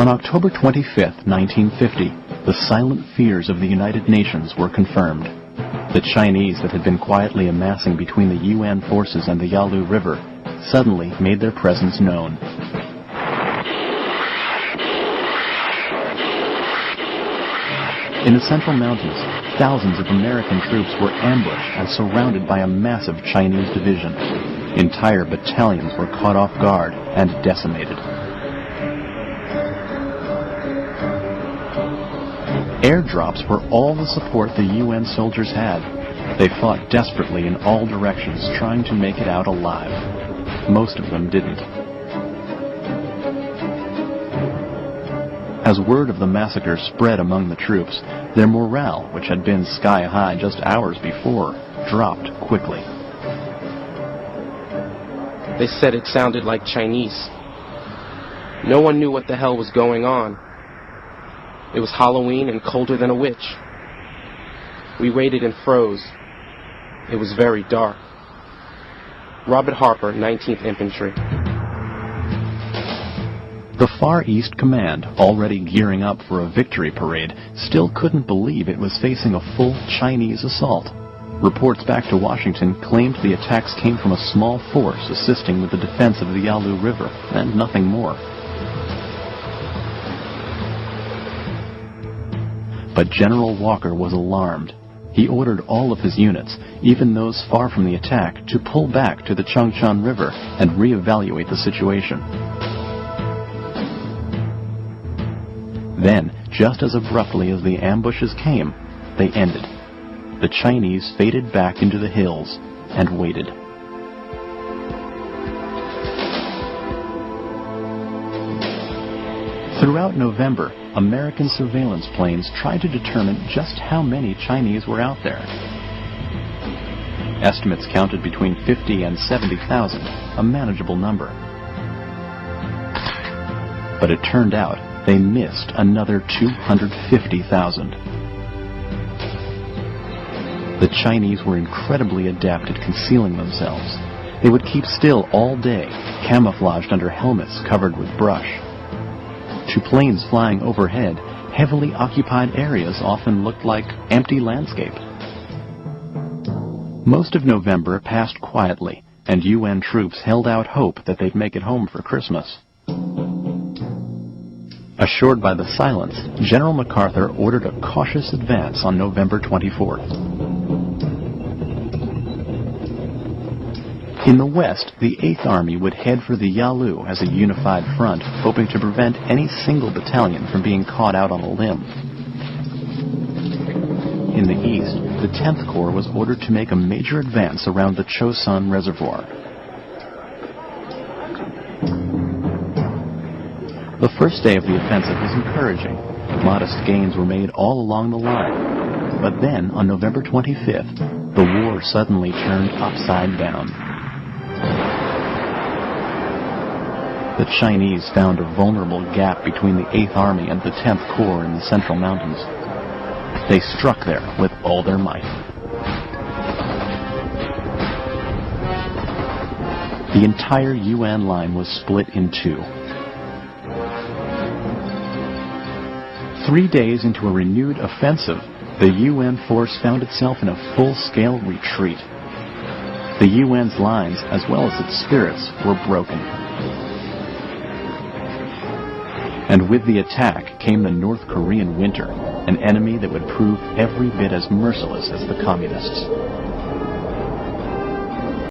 On October 25, 1950, the silent fears of the United Nations were confirmed. The Chinese that had been quietly amassing between the UN forces and the Yalu River suddenly made their presence known. In the Central Mountains, thousands of American troops were ambushed and surrounded by a massive Chinese division. Entire battalions were caught off guard and decimated. Airdrops were all the support the UN soldiers had. They fought desperately in all directions, trying to make it out alive. Most of them didn't. As word of the massacre spread among the troops, their morale, which had been sky high just hours before, dropped quickly. They said it sounded like Chinese. No one knew what the hell was going on. It was Halloween and colder than a witch. We waited and froze. It was very dark. Robert Harper, 19th Infantry. The Far East Command, already gearing up for a victory parade, still couldn't believe it was facing a full Chinese assault. Reports back to Washington claimed the attacks came from a small force assisting with the defense of the Yalu River, and nothing more. But General Walker was alarmed. He ordered all of his units, even those far from the attack, to pull back to the Changchun River and reevaluate the situation. Then, just as abruptly as the ambushes came, they ended. The Chinese faded back into the hills and waited. Throughout November, American surveillance planes tried to determine just how many Chinese were out there. Estimates counted between 50 and 70,000, a manageable number. But it turned out they missed another 250,000. The Chinese were incredibly adept at concealing themselves. They would keep still all day, camouflaged under helmets covered with brush. To planes flying overhead, heavily occupied areas often looked like empty landscape. Most of November passed quietly, and UN troops held out hope that they'd make it home for Christmas. Assured by the silence, General MacArthur ordered a cautious advance on November 24th. In the west, the 8th Army would head for the Yalu as a unified front, hoping to prevent any single battalion from being caught out on a limb. In the east, the 10th Corps was ordered to make a major advance around the Chosun Reservoir. The first day of the offensive was encouraging. Modest gains were made all along the line. But then, on November 25th, the war suddenly turned upside down. The Chinese found a vulnerable gap between the 8th Army and the 10th Corps in the Central Mountains. They struck there with all their might. The entire UN line was split in two. 3 days into a renewed offensive, the UN force found itself in a full-scale retreat. The UN's lines, as well as its spirits, were broken. And with the attack came the North Korean winter, an enemy that would prove every bit as merciless as the communists.